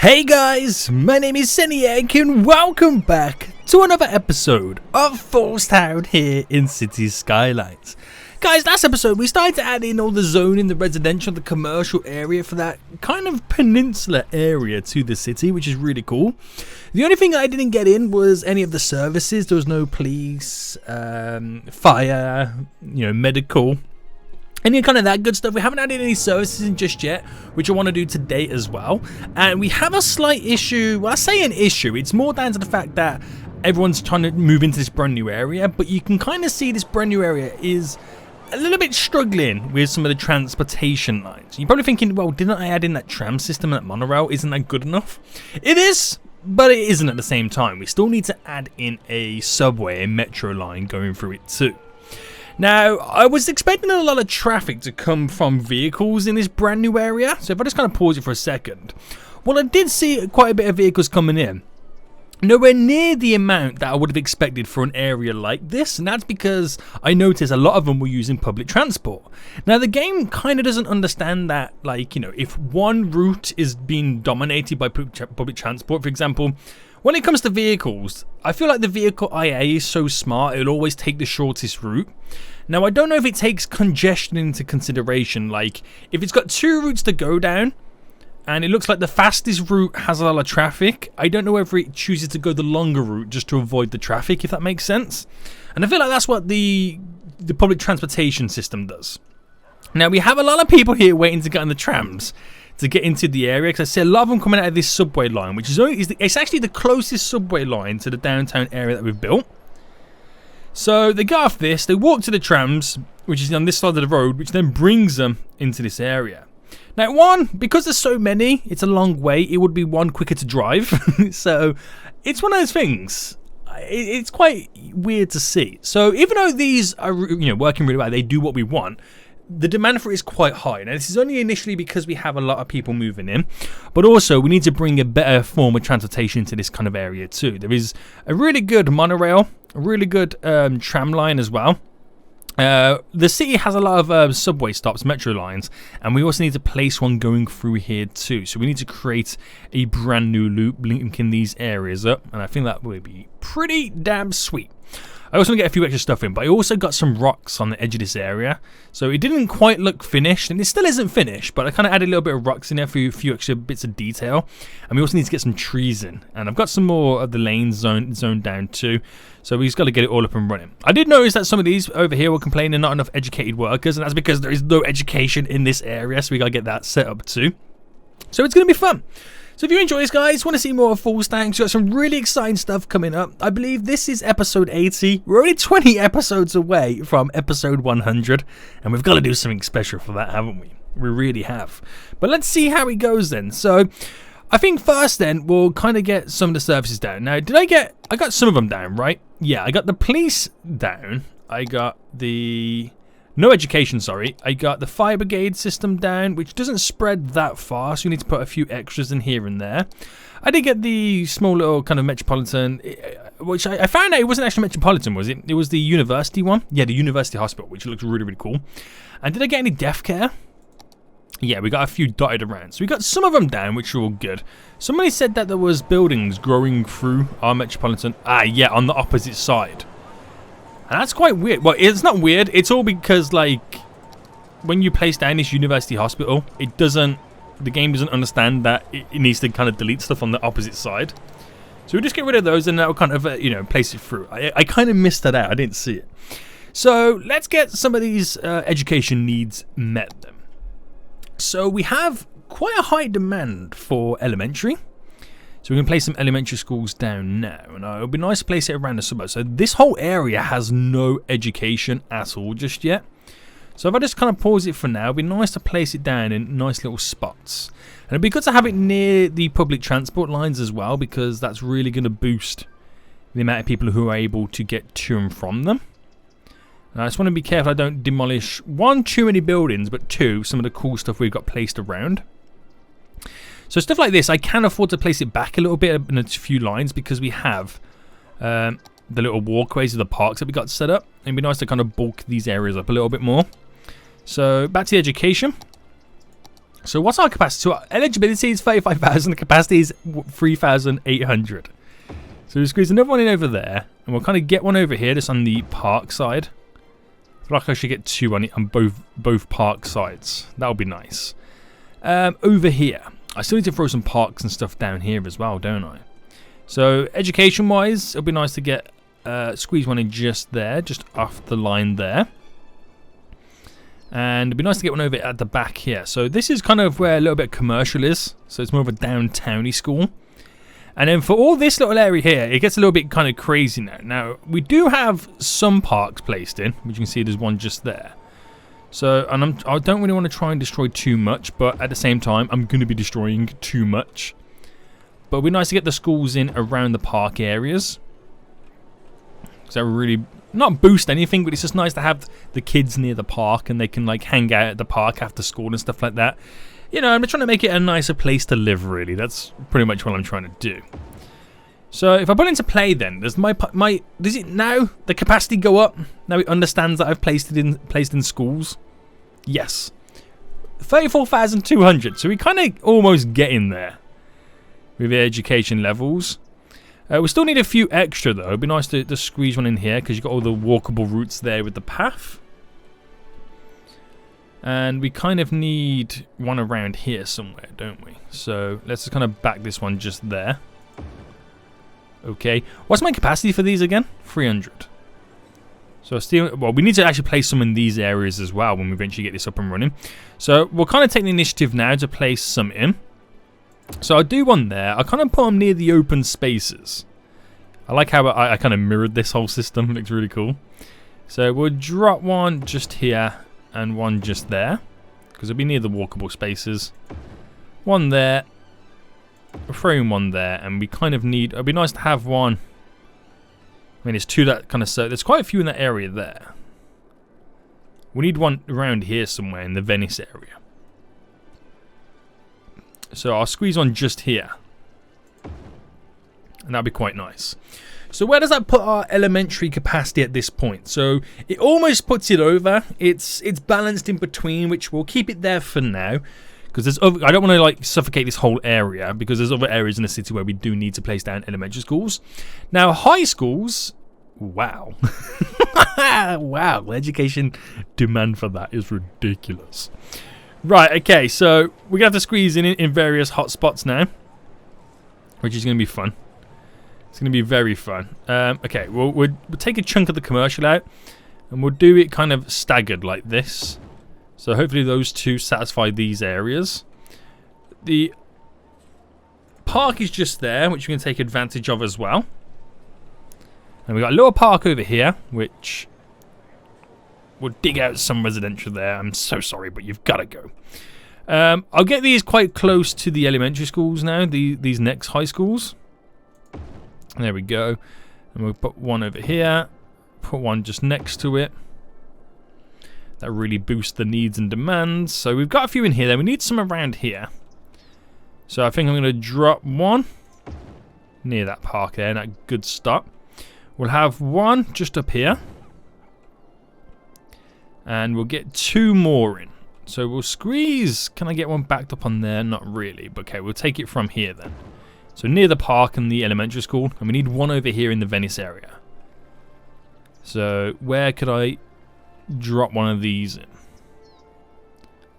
Hey guys, my name is Seniac and welcome back to another episode of Falls Town here in Cities Skylines. Guys, last episode we started to add in all the zoning, the residential, the commercial area for that kind of peninsula area to the city, which is really cool. The only thing I didn't get in was any of the services. There was no police, fire, medical, any kind of that good stuff. We haven't added any services in just yet, which I want to do today as well. And we have a slight issue. Well, I say an issue. It's more down to the fact that everyone's trying to move into this brand new area, but you can kind of see this brand new area is a little bit struggling with some of the transportation lines. You're probably thinking, well, didn't I add in that tram system and that monorail? Isn't that good enough? It is, but it isn't at the same time. We still need to add in a subway, a metro line going through it too. Now, I was expecting a lot of traffic to come from vehicles in this brand new area, so if I just kind of pause it for a second, well, I did see quite a bit of vehicles coming in. Nowhere near the amount that I would have expected for an area like this, and that's because I noticed a lot of them were using public transport. Now, the game kind of doesn't understand that, if one route is being dominated by public transport, for example, when it comes to vehicles, I feel like the vehicle IA is so smart, it'll always take the shortest route. Now, I don't know if it takes congestion into consideration, like if it's got two routes to go down, and it looks like the fastest route has a lot of traffic, I don't know whether it chooses to go the longer route just to avoid the traffic, if that makes sense. And I feel like that's what the public transportation system does. Now, we have a lot of people here waiting to get on the trams to get into the area, because I see a lot of them coming out of this subway line, which it's actually the closest subway line to the downtown area that we've built. So they get off this, they walk to the trams, which is on this side of the road, which then brings them into this area. Now, because there's so many, it's a long way. It would be quicker to drive. So it's one of those things. It's quite weird to see. So even though these are working really well, they do what we want, the demand for it is quite high. Now, this is only initially because we have a lot of people moving in, but also we need to bring a better form of transportation to this kind of area too. There is a really good monorail, a really good tram line as well. The city has a lot of subway stops, metro lines, and we also need to place one going through here too. So we need to create a brand new loop linking these areas up, and I think that would be pretty damn sweet. I also want to get a few extra stuff in, but I also got some rocks on the edge of this area. So it didn't quite look finished, and it still isn't finished, but I kind of added a little bit of rocks in there for a few extra bits of detail. And we also need to get some trees in. And I've got some more of the lanes zoned down too. So we've just got to get it all up and running. I did notice that some of these over here were complaining not enough educated workers, and that's because there is no education in this area, so we got to get that set up too. So it's going to be fun. So if you enjoy this, guys, want to see more of Falls Town, we've got some really exciting stuff coming up. I believe this is episode 80. We're only 20 episodes away from episode 100, and we've got to do something special for that, haven't we? We really have. But let's see how it goes then. So I think first then we'll kind of get some of the services down. Now, I got some of them down, right? Yeah, I got the police down. I got the... No education, sorry. I got the fire brigade system down, which doesn't spread that far, so you need to put a few extras in here and there. I did get the small little kind of metropolitan, which I found out it wasn't actually metropolitan, was it? It was the university one. Yeah, the university hospital, which looks really, really cool. And did I get any death care? Yeah, we got a few dotted around. So we got some of them down, which are all good. Somebody said that there was buildings growing through our metropolitan. Yeah, on the opposite side. And that's quite weird. Well, it's not weird. It's all because, when you place down this university hospital, the game doesn't understand that it needs to kind of delete stuff on the opposite side. So we just get rid of those and that'll kind of, place it through. I kind of missed that out. I didn't see it. So let's get some of these education needs met then. So we have quite a high demand for elementary. So we can place some elementary schools down now. And it would be nice to place it around the suburbs. So this whole area has no education at all just yet. So if I just kind of pause it for now, it'd be nice to place it down in nice little spots. And it'd be good to have it near the public transport lines as well, because that's really going to boost the amount of people who are able to get to and from them. And I just want to be careful I don't demolish, one, too many buildings, but two, some of the cool stuff we've got placed around. So stuff like this, I can afford to place it back a little bit in a few lines because we have the little walkways of the parks that we got set up. It'd be nice to kind of bulk these areas up a little bit more. So back to the education. So what's our capacity? So our eligibility is 35,000. The capacity is 3,800. So we'll squeeze another one in over there. And we'll kind of get one over here, just on the park side. I feel like I should get two on it on both park sides. That would be nice. Over here. I still need to throw some parks and stuff down here as well, don't I? So education-wise, it'll be nice to get squeeze one in just there, just off the line there. And it'd be nice to get one over at the back here. So this is kind of where a little bit of commercial is. So it's more of a downtowny school. And then for all this little area here, it gets a little bit kind of crazy now. Now, we do have some parks placed in, which you can see there's one just there. So, and I don't really want to try and destroy too much, but at the same time, I'm going to be destroying too much. But it'd be nice to get the schools in around the park areas. Because that really, not boost anything, but it's just nice to have the kids near the park and they can like hang out at the park after school and stuff like that. You know, I'm trying to make it a nicer place to live, really. That's pretty much what I'm trying to do. So if I put it into play then, does does it now the capacity go up? Now it understands that I've placed in schools? Yes. 34,200. So we kind of almost get in there with the education levels. We still need a few extra though. It'd be nice to squeeze one in here because you've got all the walkable routes there with the path. And we kind of need one around here somewhere, don't we? So let's just kind of back this one just there. Okay. What's my capacity for these again? 300. So still, well, we need to actually place some in these areas as well when we eventually get this up and running. So we'll kind of take the initiative now to place some in. So I'll do one there. I'll kind of put them near the open spaces. I like how I kind of mirrored this whole system. It looks really cool. So we'll drop one just here and one just there, because it'll be near the walkable spaces. One there. We'll throw in one there, and we kind of need... It'd be nice to have one... I mean, it's two that kind of... So there's quite a few in that area there. We need one around here somewhere in the Venice area. So I'll squeeze one just here. And that'd be quite nice. So where does that put our elementary capacity at this point? So it almost puts it over. It's balanced in between, which we'll keep it there for now. Because there's I don't want to like suffocate this whole area, because there's other areas in the city where we do need to place down elementary schools. Now high schools, wow. Wow, education demand for that is ridiculous. Right, okay, so we're going to have to squeeze in various hotspots now, which is going to be fun. It's going to be very fun. Okay, we'll take a chunk of the commercial out, and we'll do it kind of staggered like this. So hopefully those two satisfy these areas. The park is just there, which we can take advantage of as well. And we've got a little park over here, which... We'll dig out some residential there. I'm so sorry, but you've got to go. I'll get these quite close to the elementary schools now, these next high schools. There we go. And we'll put one over here. Put one just next to it. That really boosts the needs and demands. So we've got a few in here. Then we need some around here. So I think I'm going to drop one near that park there. That good stop. We'll have one just up here. And we'll get two more in. So we'll squeeze. Can I get one backed up on there? Not really. But okay, we'll take it from here then. So near the park and the elementary school. And we need one over here in the Venice area. So where could I drop one of these in?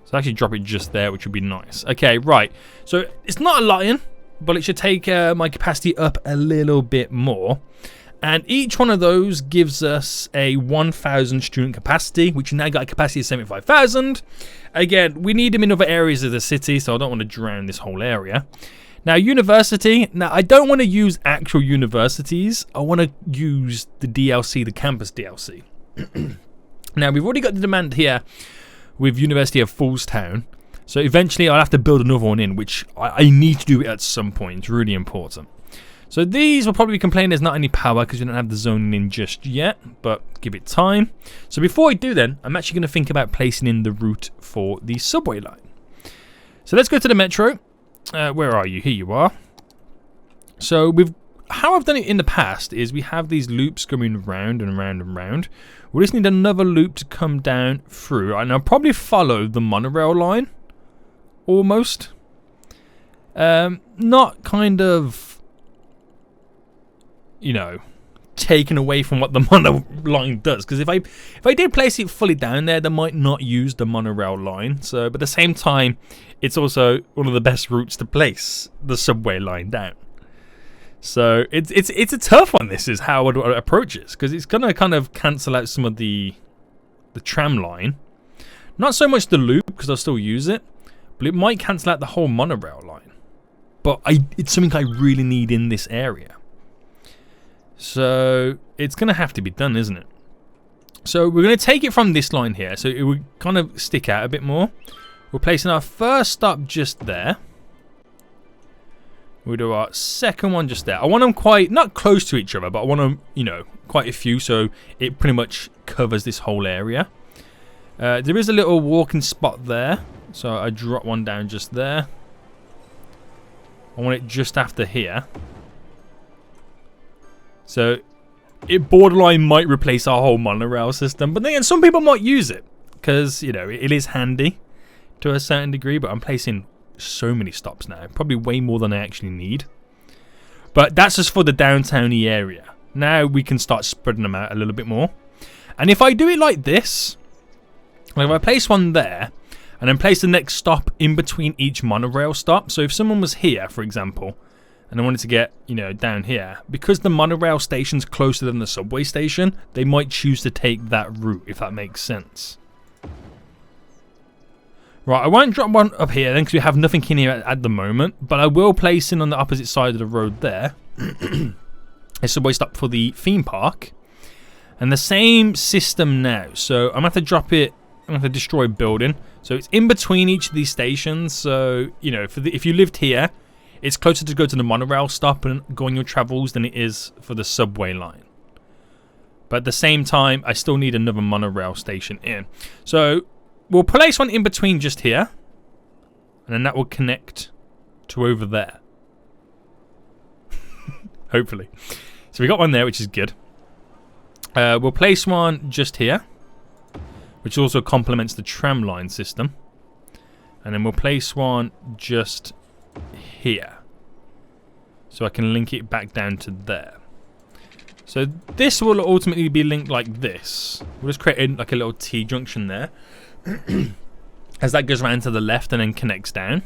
So actually drop it just there, which would be nice. Okay, right. So it's not a lot in, but it should take my capacity up a little bit more. And each one of those gives us a 1,000 student capacity, which now got a capacity of 75,000. Again, we need them in other areas of the city, so I don't want to drown this whole area. Now, university. Now, I don't want to use actual universities. I want to use the DLC, the campus DLC. Now, we've already got the demand here with University of Foolstown. So eventually, I'll have to build another one in, which I need to do it at some point. It's really important. So these will probably complain there's not any power because we don't have the zoning in just yet, but give it time. So before I do then, I'm actually going to think about placing in the route for the subway line. So let's go to the metro. Where are you? Here you are. So how I've done it in the past is we have these loops going round and round and round. We just need another loop to come down through, and I'll probably follow the monorail line almost. Not kind of, you know, taken away from what the monoline does, because if I did place it fully down there, they might not use the monorail line. So, but at the same time, it's also one of the best routes to place the subway line down. So it's a tough one. This is how I would approach this, because it's gonna kind of cancel out some of the tram line, not so much the loop, because I'll still use it, but it might cancel out the whole monorail line. But it's something I really need in this area. So it's going to have to be done, isn't it? So we're going to take it from this line here. So it would kind of stick out a bit more. We're placing our first stop just there. We'll do our second one just there. I want them quite, not close to each other, but I want them, you know, quite a few, so it pretty much covers this whole area. There is a little walking spot there. So I drop one down just there. I want it just after here. So it borderline might replace our whole monorail system, but then again, some people might use it because, you know, it is handy to a certain degree. But I'm placing so many stops now, probably way more than I actually need. But that's just for the downtowny area. Now we can start spreading them out a little bit more. And if I do it like this, like if I place one there and then place the next stop in between each monorail stop. So if someone was here, for example, and I wanted to get, you know, down here, because the monorail station's closer than the subway station, they might choose to take that route, if that makes sense. Right, I won't drop one up here then, because we have nothing in here at the moment, but I will place in on the opposite side of the road there a subway stop for the theme park. And the same system now. So I'm going to have to drop it, I'm going to have to destroy a building. So it's in between each of these stations. So, you know, if you lived here, it's closer to go to the monorail stop and go on your travels than it is for the subway line. But at the same time, I still need another monorail station in. So we'll place one in between just here. And then that will connect to over there. Hopefully. So we got one there, which is good. We'll place one just here, which also complements the tram line system. And then we'll place one just here, so I can link it back down to there. So this will ultimately be linked like this. We'll just create like a little T-junction there as that goes around to the left and then connects down.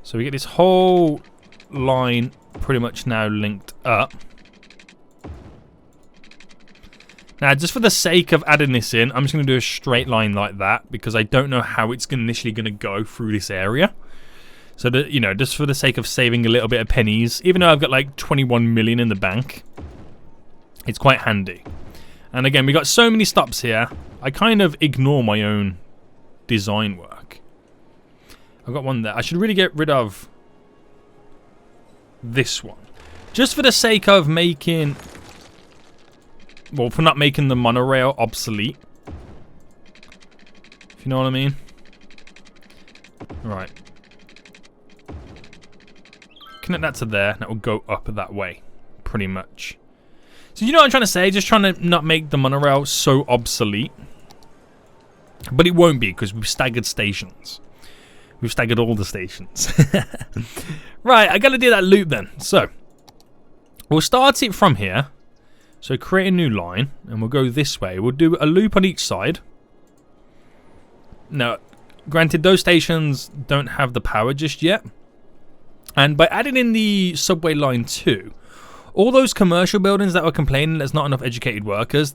So we get this whole line pretty much now linked up. Now, just for the sake of adding this in, I'm just going to do a straight line like that, because I don't know how it's initially going to go through this area. So that, you know, just for the sake of saving a little bit of pennies, even though I've got like 21 million in the bank, it's quite handy. And again, we got so many stops here, I kind of ignore my own design work. I've got one there. I should really get rid of this one, just for the sake of making, well, for not making the monorail obsolete, if you know what I mean. Right, connect that to there, and that will go up that way pretty much. So you know what I'm trying to say, just trying to not make the monorail so obsolete. But it won't be, because we've staggered stations. We've staggered all the stations. Right, I gotta do that loop then. So we'll start it from here. So create a new line, and we'll go this way. We'll do a loop on each side. Now, granted, those stations don't have the power just yet. And by adding in the subway line 2, all those commercial buildings that were complaining there's not enough educated workers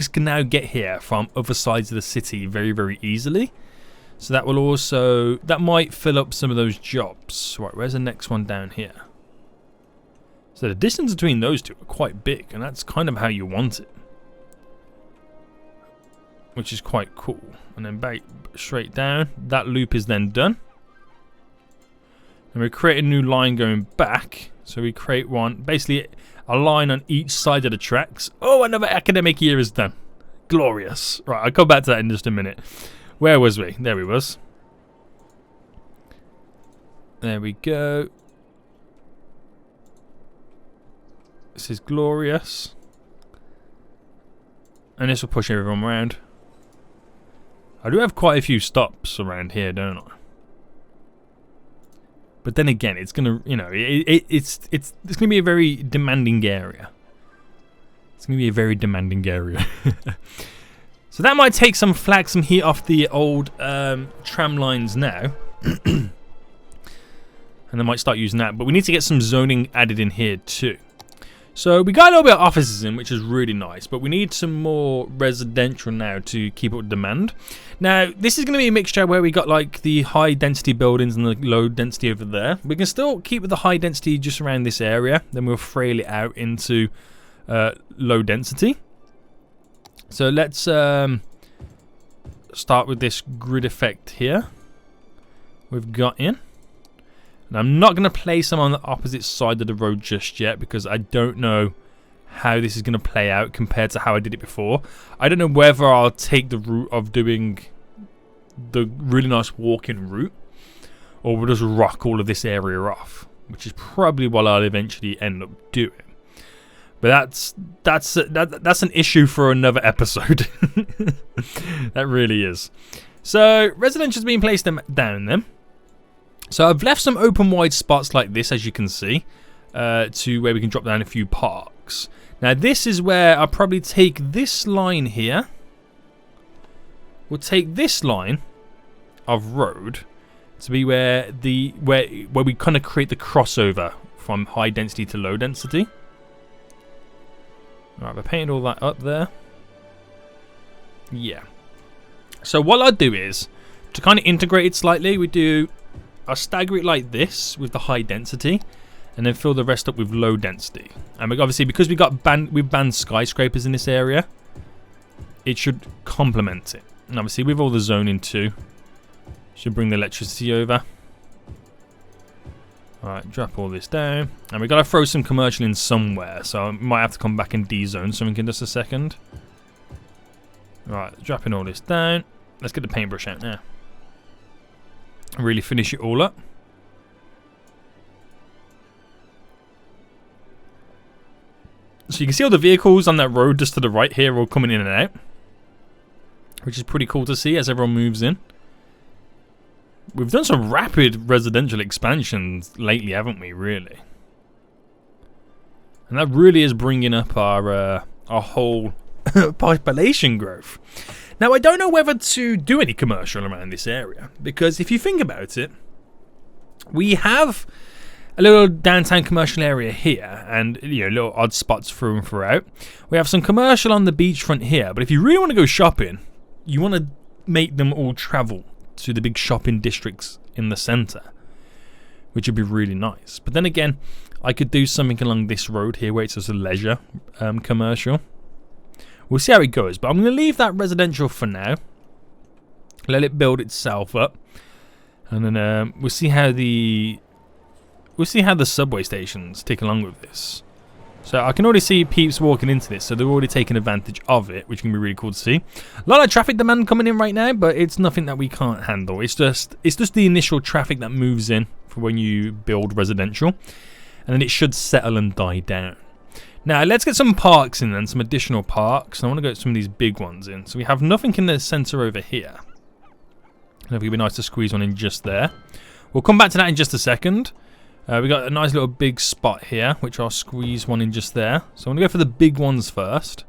can now get here from other sides of the city very, very easily. So that will also, that might fill up some of those jobs. Right, where's the next one down here? So the distance between those two are quite big, and that's kind of how you want it, which is quite cool. And then back straight down, that loop is then done. And we create a new line going back. So we create one, basically a line on each side of the tracks. Oh, another academic year is done. Glorious. Right, I'll come back to that in just a minute. Where was we? There we was. There we go. This is glorious. And this will push everyone around. I do have quite a few stops around here, don't I? But then again, it's gonna, you know, it's gonna be a very demanding area. It's gonna be a very demanding area. So that might take some flack, some heat off the old tram lines now. And they might start using that. But we need to get some zoning added in here too. So we got a little bit of offices in, which is really nice. But we need some more residential now to keep up with demand. Now, this is going to be a mixture where we got like the high density buildings and the low density over there. We can still keep with the high density just around this area. Then we'll frail it out into low density. So let's start with this grid effect here. We've got in. And I'm not going to place them on the opposite side of the road just yet because I don't know how this is going to play out compared to how I did it before. I don't know whether I'll take the route of doing the really nice walking route or we'll just rock all of this area off, which is probably what I'll eventually end up doing. But that's an issue for another episode. That really is. So residential's being placed down then. So I've left some open wide spots like this, as you can see, to where we can drop down a few parks. Now this is where I'll probably take this line here. We'll take this line of road to be where we kind of create the crossover from high density to low density. Alright, we're painting all that up there. Yeah. So what I'll do is, to kind of integrate it slightly, I'll stagger it like this with the high density and then fill the rest up with low density. And obviously because we've banned skyscrapers in this area, it should complement it. And obviously with all the zoning too, should bring the electricity over. Alright, drop all this down. And we've got to throw some commercial in somewhere, so I might have to come back and de-zone something in just a second. Alright, dropping all this down. Let's get the paintbrush out now. Really finish it all up. So you can see all the vehicles on that road just to the right here all coming in and out, which is pretty cool to see as everyone moves in. We've done some rapid residential expansions lately, haven't we, really? And that really is bringing up our whole population growth. Now, I don't know whether to do any commercial around this area, because if you think about it, we have a little downtown commercial area here, and little odd spots through and throughout. We have some commercial on the beachfront here, but if you really want to go shopping, you want to make them all travel to the big shopping districts in the centre, which would be really nice. But then again, I could do something along this road here where it's just a leisure commercial. We'll see how it goes, but I'm going to leave that residential for now. Let it build itself up, and then we'll see how the subway stations take along with this. So I can already see peeps walking into this, so they're already taking advantage of it, which can be really cool to see. A lot of traffic demand coming in right now, but it's nothing that we can't handle. It's just the initial traffic that moves in for when you build residential, and then it should settle and die down. Now let's get some parks in then, some additional parks. I want to get some of these big ones in. So we have nothing in the centre over here. And it'd be nice to squeeze one in just there. We'll come back to that in just a second. We got a nice little big spot here, which I'll squeeze one in just there. So I'm going to go for the big ones first.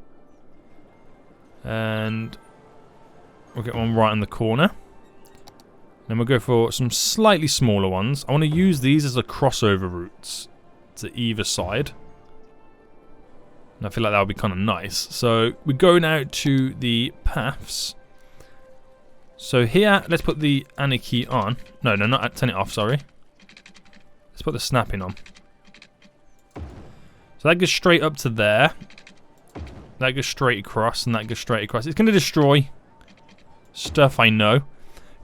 And we'll get one right in the corner. Then we'll go for some slightly smaller ones. I want to use these as a crossover routes to either side. And I feel like that would be kind of nice. So we're going out to the paths. So here, let's put the anarchy on. No, not turn it off, sorry. Let's put the snapping on. So that goes straight up to there. That goes straight across, and that goes straight across. It's going to destroy stuff, I know.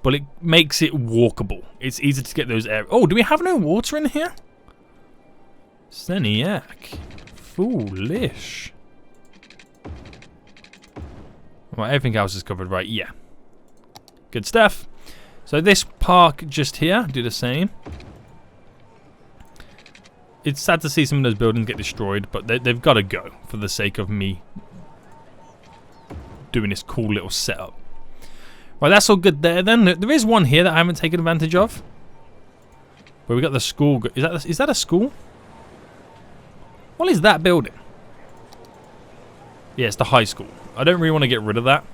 But it makes it walkable. It's easy to get those areas. Oh, do we have no water in here? Seniac. Foolish. Right, everything else is covered, right? Yeah. Good stuff. So this park just here, do the same. It's sad to see some of those buildings get destroyed, but they've got to go for the sake of me doing this cool little setup. Right, that's all good there then. There is one here that I haven't taken advantage of. Where we got the school. Is that a school? What is that building? Yeah, it's the high school. I don't really want to get rid of that.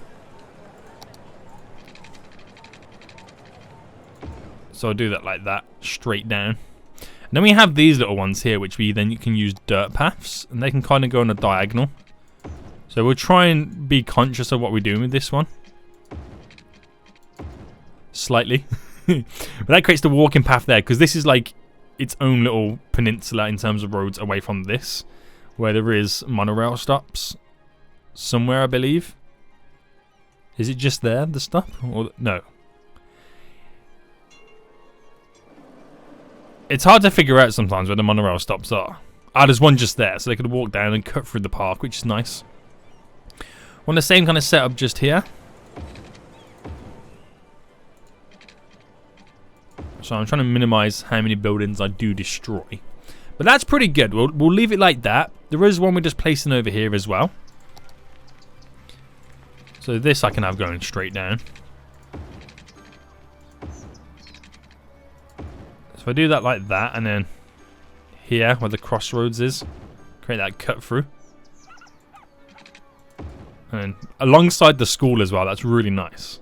So I'll do that like that, straight down. And then we have these little ones here, which you can use dirt paths, and they can kind of go on a diagonal. So we'll try and be conscious of what we're doing with this one. Slightly. But that creates the walking path there, because this is like its own little peninsula in terms of roads away from this, where there is monorail stops somewhere, I believe. Is it just there, the stop? Or no? It's hard to figure out sometimes where the monorail stops are. Ah, there's one just there, so they could walk down and cut through the park, which is nice. Want the same kind of setup just here. So I'm trying to minimize how many buildings I do destroy. But that's pretty good. We'll leave it like that. There is one we're just placing over here as well. So this I can have going straight down. So if I do that like that, and then here where the crossroads is, create that cut through. And alongside the school as well, that's really nice.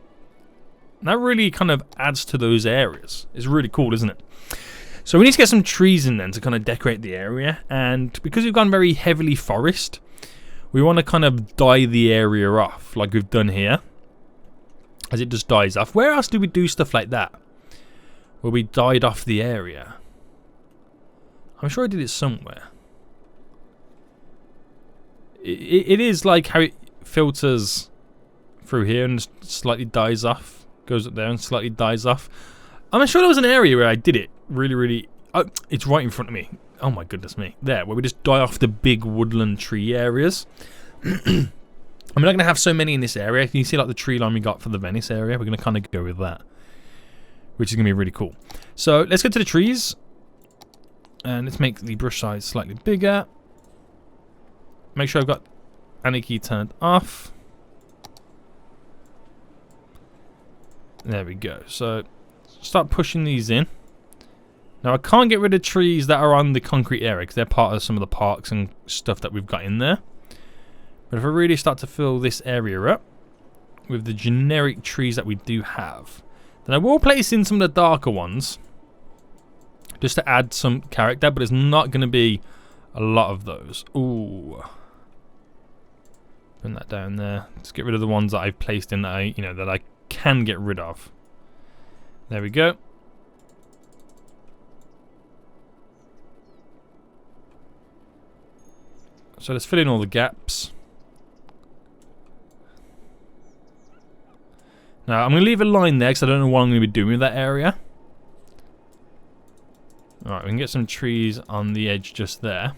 And that really kind of adds to those areas. It's really cool, isn't it? So we need to get some trees in then to kind of decorate the area. And because we've gone very heavily forest, we want to kind of dye the area off like we've done here. As it just dies off. Where else do we do stuff like that? Where we dyed off the area. I'm sure I did it somewhere. It is like how it filters through here and slightly dies off. Goes up there and slightly dies off. I'm sure there was an area where I did it really... Oh, it's right in front of me. Oh my goodness me. There, where we just dye off the big woodland tree areas. I'm not going to have so many in this area. Can you see like the tree line we got for the Venice area? We're going to kind of go with that. Which is going to be really cool. So let's go to the trees. And let's make the brush size slightly bigger. Make sure I've got anarchy turned off. There we go. So start pushing these in. Now I can't get rid of trees that are on the concrete area because they're part of some of the parks and stuff that we've got in there. But if I really start to fill this area up with the generic trees that we do have, then I will place in some of the darker ones just to add some character, but it's not going to be a lot of those. Ooh. Put that down there. Let's get rid of the ones that I've placed in that I can get rid of. There we go. So let's fill in all the gaps. Now I'm going to leave a line there because I don't know what I'm going to be doing with that area. Alright, we can get some trees on the edge just there.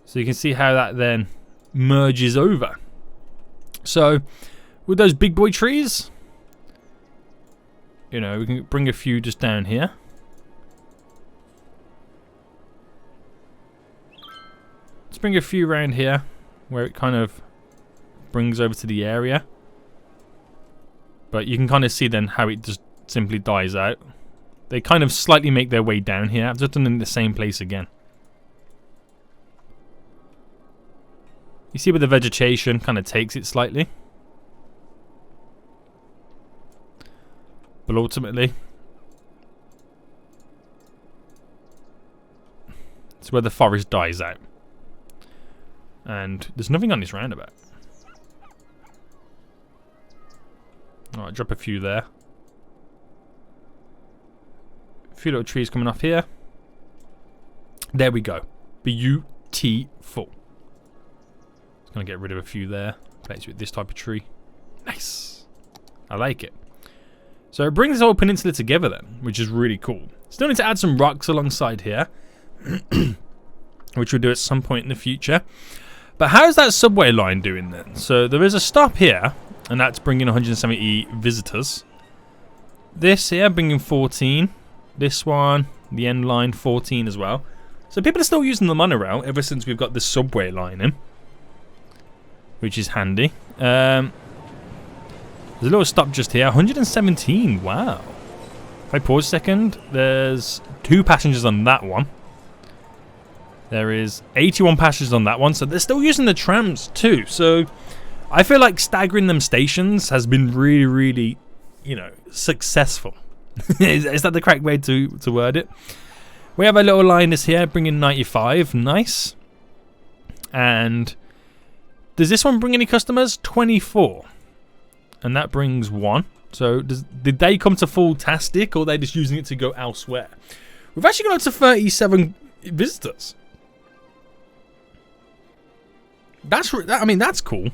So you can see how that then merges over. So with those big boy trees, we can bring a few just down here. Let's bring a few around here where it kind of brings over to the area. But you can kind of see then how it just simply dies out. They kind of slightly make their way down here. I've just done it in the same place again. You see where the vegetation kind of takes it slightly. But ultimately, it's where the forest dies out. And there's nothing on this roundabout. Alright, drop a few there. A few little trees coming off here. There we go. Beautiful. Just gonna get rid of a few there. Place with this type of tree. Nice. I like it. So it brings this whole peninsula together then, which is really cool. Still need to add some rocks alongside here. Which we'll do at some point in the future. But how's that subway line doing then? So there is a stop here, and that's bringing 170 visitors. This here bringing 14. This one, the end line, 14 as well. So people are still using the monorail ever since we've got the subway line in, which is handy. There's a little stop just here. 117. Wow. If I pause a second, there's 2 passengers on that one. There is 81 passengers on that one. So they're still using the trams too. So I feel like staggering them stations has been really, really, you know, successful. Is that the correct way to word it? We have a little liners here bringing 95. Nice. And does this one bring any customers? 24. And that brings 1. So did they come to full tastic, or are they just using it to go elsewhere? We've actually got up to 37 visitors. I mean, that's cool.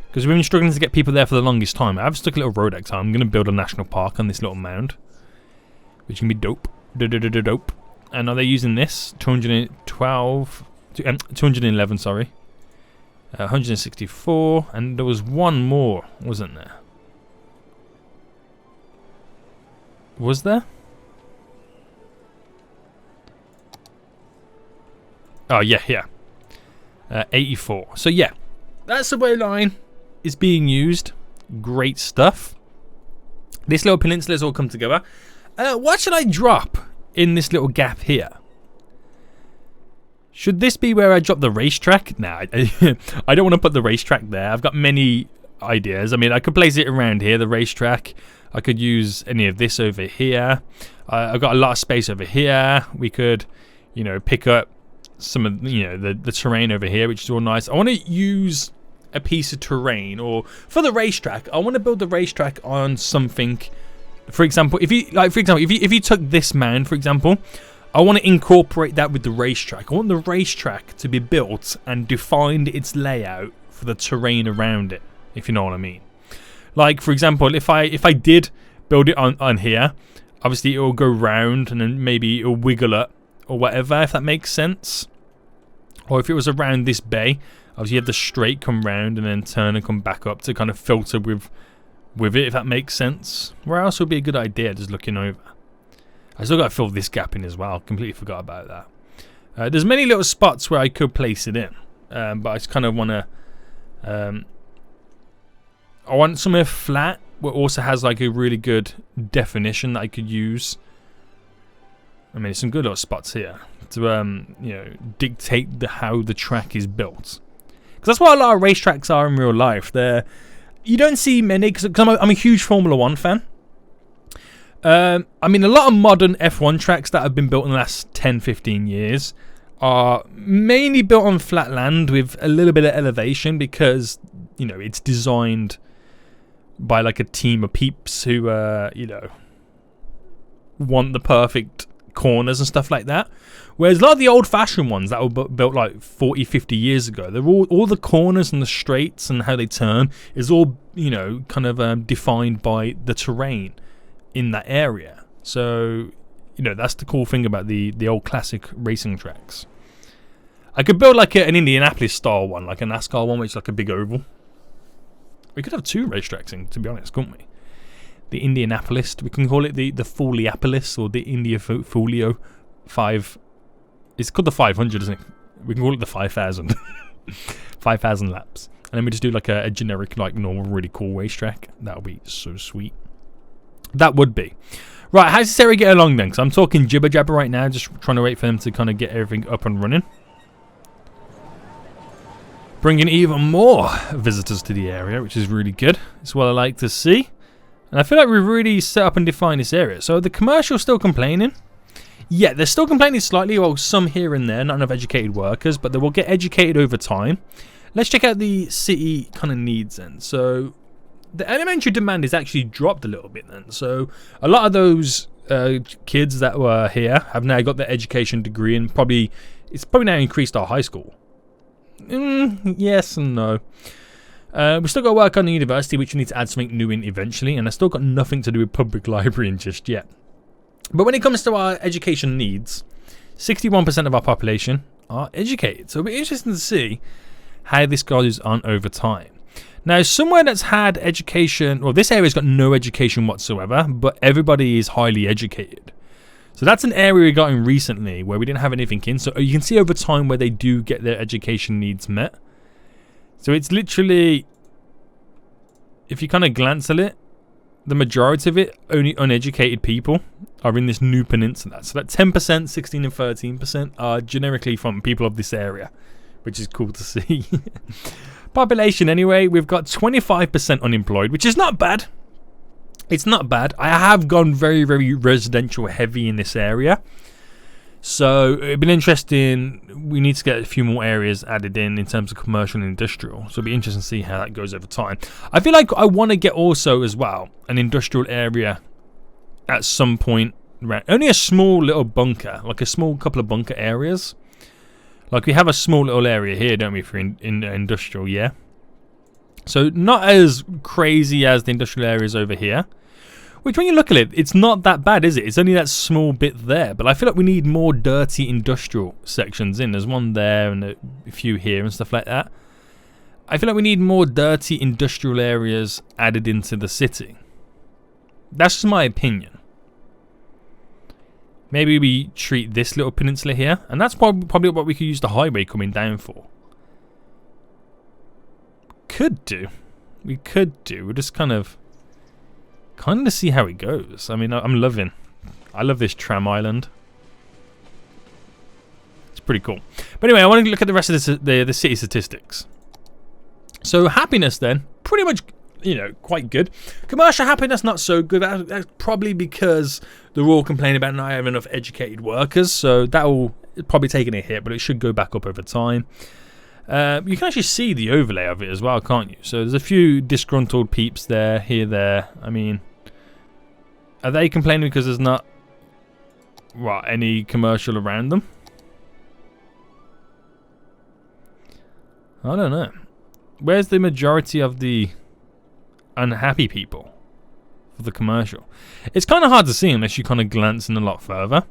Because we've been struggling to get people there for the longest time. I've stuck a little road exit. I'm going to build a national park on this little mound, which can be dope. Dope. And are they using this? 211, sorry. 164, and there was one more, wasn't there? Was there? Oh, yeah. 84. So, yeah. That subway line is being used. Great stuff. This little peninsula has all come together. What should I drop in this little gap here? Should this be where I drop the racetrack? Nah, I don't want to put the racetrack there. I've got many ideas. I mean, I could place it around here, the racetrack. I could use any of this over here. I've got a lot of space over here. We could, you know, pick up some of, you know, the terrain over here, which is all nice. I want to use a piece of terrain, or for the racetrack, I want to build the racetrack on something. For example, if you took this mound, for example, I want to incorporate that with the racetrack. I want the racetrack to be built and defined its layout for the terrain around it, if you know what I mean. Like, for example, if I did build it on here, obviously it will go round and then maybe it'll wiggle up or whatever, if that makes sense. Or if it was around this bay, obviously you have the straight come round and then turn and come back up to kind of filter with it, if that makes sense. Where else would be a good idea, just looking over? I still got to fill this gap in as well. Completely forgot about that. There's many little spots where I could place it in, but I just kind of want to. I want somewhere flat where it also has like a really good definition that I could use. I mean, some good little spots here to you know, dictate how the track is built. Because that's what a lot of racetracks are in real life. You don't see many, because I'm a huge Formula 1 fan. I mean, a lot of modern F1 tracks that have been built in the last 10-15 years are mainly built on flat land with a little bit of elevation, because, you know, it's designed by like a team of peeps who you know, want the perfect corners and stuff like that. Whereas a lot of the old-fashioned ones that were built like 40-50 years ago, they're all the corners and the straights and how they turn is all, you know, kind of defined by the terrain in that area. So, you know, that's the cool thing about the old classic racing tracks. I could build like an Indianapolis style one, like a NASCAR one, which is like a big oval. We could have 2 racetracks in, to be honest, couldn't we? The Indianapolis, we can call it the Foliopolis, or the India Folio 5. It's called the 500, isn't it? We can call it the 5,000. 5,000 laps. And then we just do like a generic, like normal, really cool racetrack. That would be so sweet. That would be. Right, how's this area get along then? Because I'm talking jibber jabber right now, just trying to wait for them to kind of get everything up and running. Bringing even more visitors to the area, which is really good. It's what I like to see. And I feel like we've really set up and defined this area. So the commercial's still complaining. Yeah, they're still complaining slightly, well, some here and there, not enough educated workers, but they will get educated over time. Let's check out the city kind of needs then. So the elementary demand is actually dropped a little bit then. So a lot of those kids that were here have now got their education degree, and it's probably now increased our high school. Yes and no. We've still got to work on the university, which we need to add something new in eventually, and I've still got nothing to do with public library just yet. But when it comes to our education needs, 61% of our population are educated. So it'll be interesting to see how this goes on over time. Now, somewhere that's had education, well, this area's got no education whatsoever, but everybody is highly educated. So that's an area we got in recently where we didn't have anything in. So you can see over time where they do get their education needs met. So it's literally, if you kind of glance at it, the majority of it, only uneducated people are in this new peninsula. So that 10%, 16 and 13% are generically from people of this area, which is cool to see. Population anyway, we've got 25% unemployed, which is not bad. It's not bad. I have gone very, very residential heavy in this area. So it'd been interesting. We need to get a few more areas added in terms of commercial and industrial. So it'll be interesting to see how that goes over time. I feel like I want to get also as well an industrial area at some point. Right, only a small little bunker, like a small couple of bunker areas. Like we have a small little area here, don't we, for in industrial, yeah? So not as crazy as the industrial areas over here. Which, when you look at it, it's not that bad, is it? It's only that small bit there. But I feel like we need more dirty industrial sections in. There's one there and a few here and stuff like that. I feel like we need more dirty industrial areas added into the city. That's just my opinion. Maybe we treat this little peninsula here. And that's probably what we could use the highway coming down for. Could do. We could do. We're just kind of to see how it goes. I mean, I love this tram island. It's pretty cool. But anyway, I want to look at the rest of the city statistics. So happiness then, pretty much, you know, quite good. Commercial happiness, not so good. That's probably because they're all complaining about not having enough educated workers. So that will probably taking a hit, but it should go back up over time. You can actually see the overlay of it as well, can't you? So there's a few disgruntled peeps there, here, there. I mean, are they complaining because there's not any commercial around them? I don't know. Where's the majority of the unhappy people for the commercial? It's kind of hard to see unless you kind of glance in a lot further.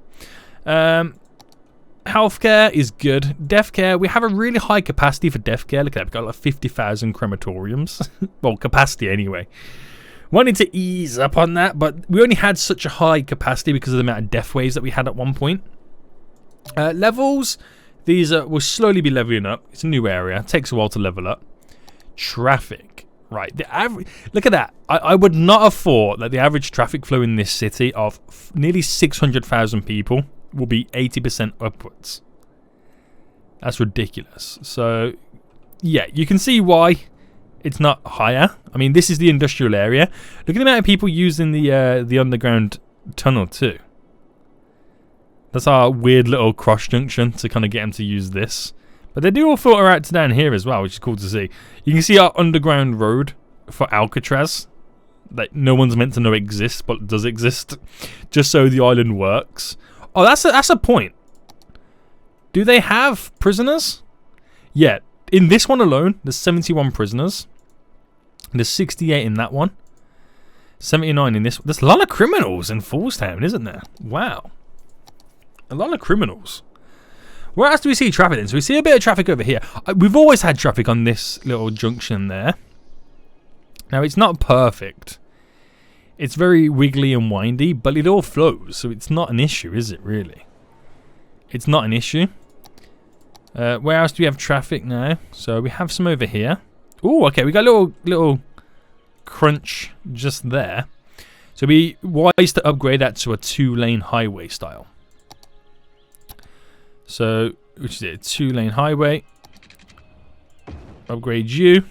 Healthcare is good. Death care, we have a really high capacity for death care. Look at that, we've got like 50,000 crematoriums. Well, capacity anyway. Wanted to ease up on that, but we only had such a high capacity because of the amount of death waves that we had at one point. Levels, these will slowly be leveling up. It's a new area. It takes a while to level up. Traffic. Right, the average. Look at that. I would not have thought that the average traffic flow in this city of nearly 600,000 people will be 80% upwards. That's ridiculous. So, yeah, you can see why it's not higher. I mean, this is the industrial area. Look at the amount of people using the underground tunnel too. That's our weird little cross junction to kind of get them to use this. But they do all filter out to down here as well, which is cool to see. You can see our underground road for Alcatraz that no one's meant to know exists, but does exist, just so the island works. Oh, that's a point. Do they have prisoners? Yeah, in this one alone, there's 71 prisoners. There's 68 in that one. 79 in this one. There's a lot of criminals in Fallstown, isn't there? Wow. A lot of criminals. Where else do we see traffic then? So we see a bit of traffic over here. We've always had traffic on this little junction there. Now, it's not perfect. It's very wiggly and windy, but it all flows. So it's not an issue, is it, really? It's not an issue. Where else do we have traffic now? So we have some over here. Oh, okay. We got a little crunch just there. So it'd be wise to upgrade that to a 2-lane highway style. So, which is it? A 2-lane highway. Upgrade you.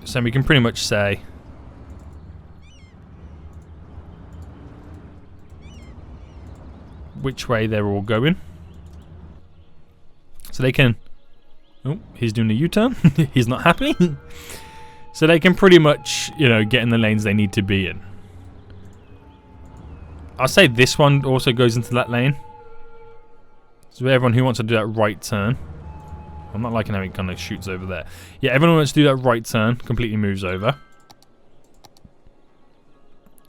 So we can pretty much say which way they're all going. So they can... Oh, he's doing a U-turn. He's not happy. So they can pretty much, you know, get in the lanes they need to be in. I'll say this one also goes into that lane. So everyone who wants to do that right turn. I'm not liking how it kind of shoots over there. Yeah, everyone who wants to do that right turn completely moves over.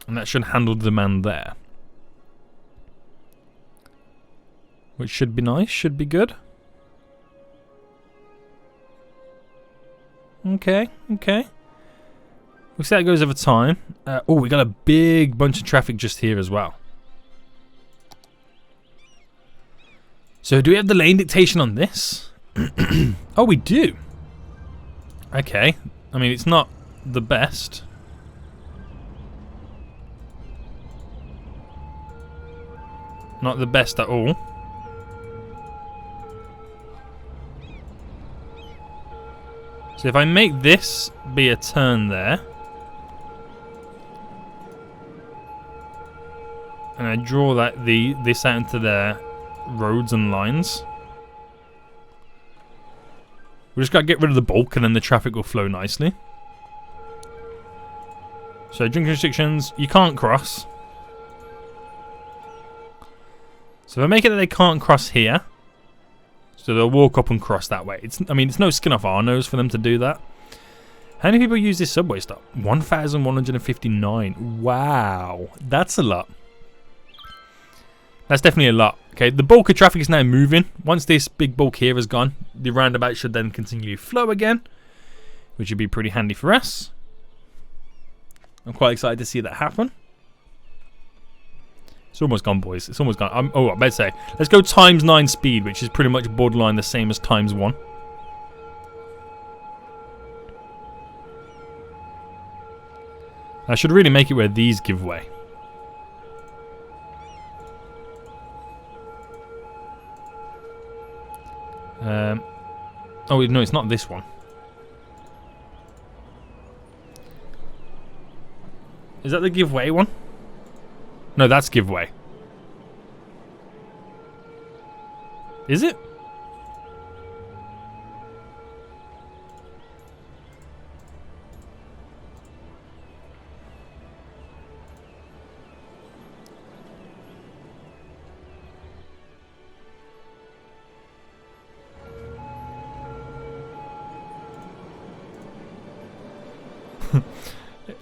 And that should handle the demand there. Which should be nice, should be good. Okay, okay. We'll see how it goes over time. Oh, we got a big bunch of traffic just here as well. So do we have the lane dictation on this? Oh, we do. Okay. I mean, it's not the best. Not the best at all. So if I make this be a turn there, and I draw this out into their roads and lines, we just got to get rid of the bulk and then the traffic will flow nicely. So junction restrictions, you can't cross. So if I make it that they can't cross here, so they'll walk up and cross that way. I mean, it's no skin off our nose for them to do that. How many people use this subway stop? 1,159. Wow, that's a lot. That's definitely a lot. Okay, the bulk of traffic is now moving. Once this big bulk here is gone, the roundabout should then continue to flow again, which would be pretty handy for us. I'm quite excited to see that happen. It's almost gone, boys. It's almost gone. Oh, I better say, let's go ×9 speed, which is pretty much borderline the same as ×1. I should really make it where these give way. Oh no, it's not this one. Is that the giveaway one? No, that's giveaway. Is it?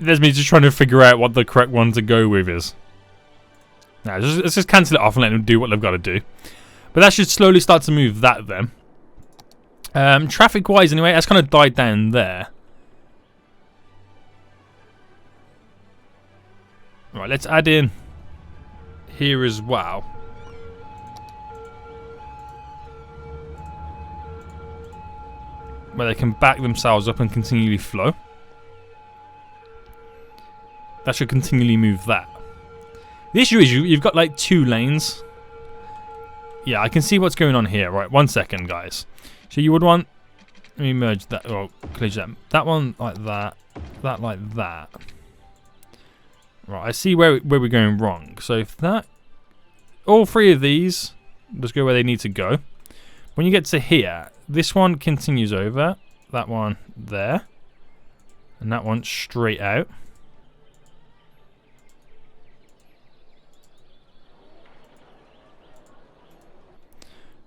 There's me just trying to figure out what the correct one to go with is. Nah, let's just cancel it off and let them do what they've got to do. But that should slowly start to move that then. Traffic-wise anyway, that's kind of died down there. Right, let's add in here as well. Where they can back themselves up and continually flow. That should continually move that. The issue is you've got like 2 lanes. Yeah, I can see what's going on here. Right, 1 second, guys. So you would want... Let me merge that. Or close that. That one like that. That like that. Right, I see where we're going wrong. So if that... All 3 of these just go where they need to go. When you get to here, this one continues over. That one there. And that one straight out.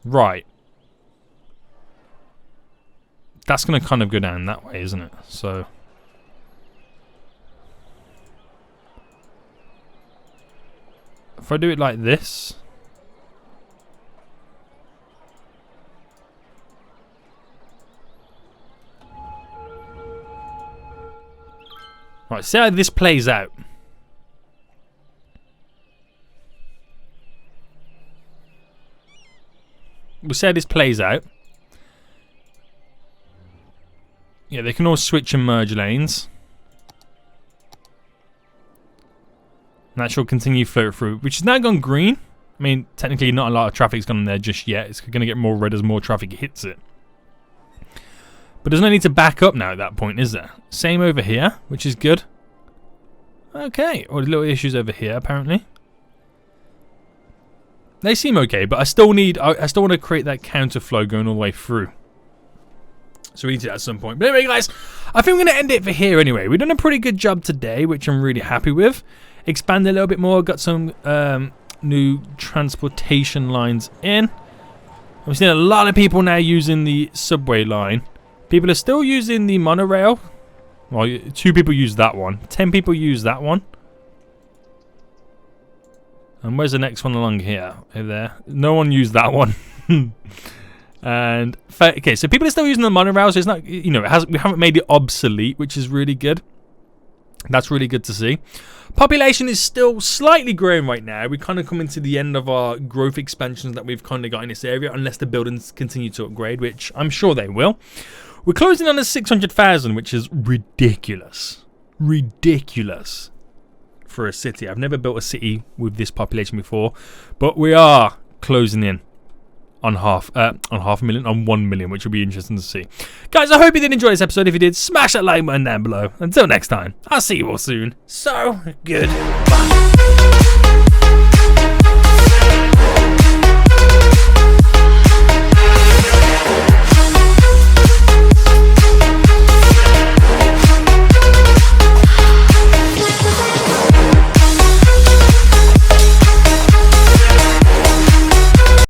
Right. That's going to kind of go down that way, isn't it? So... If I do it like this... Right, see how this plays out. We'll see how this plays out. Yeah, they can all switch and merge lanes. And that should continue flow through, which has now gone green. I mean, technically not a lot of traffic's gone in there just yet. It's going to get more red as more traffic hits it. But there's no need to back up now at that point, is there? Same over here, which is good. Okay, or little issues over here apparently. They seem okay, but I still want to create that counterflow going all the way through. So we need to at some point. But anyway, guys, I think we're going to end it for here anyway. We've done a pretty good job today, which I'm really happy with. Expanded a little bit more, got some new transportation lines in. I've seen a lot of people now using the subway line. People are still using the monorail. Well, 2 people use that one. 10 people use that one. And where's the next one along here? Over there. No one used that one. And okay, so people are still using the monorail. So it's not, you know, we haven't made it obsolete, which is really good. That's really good to see. Population is still slightly growing right now. We kind of come into the end of our growth expansions that we've kind of got in this area, unless the buildings continue to upgrade, which I'm sure they will. We're closing on a 600,000, which is ridiculous. Ridiculous for a city. I've never built a city with this population before, but we are closing in on half a million, on 1 million, which will be interesting to see. Guys, I hope you did enjoy this episode. If you did, smash that like button down below. Until next time, I'll see you all soon. So, goodbye.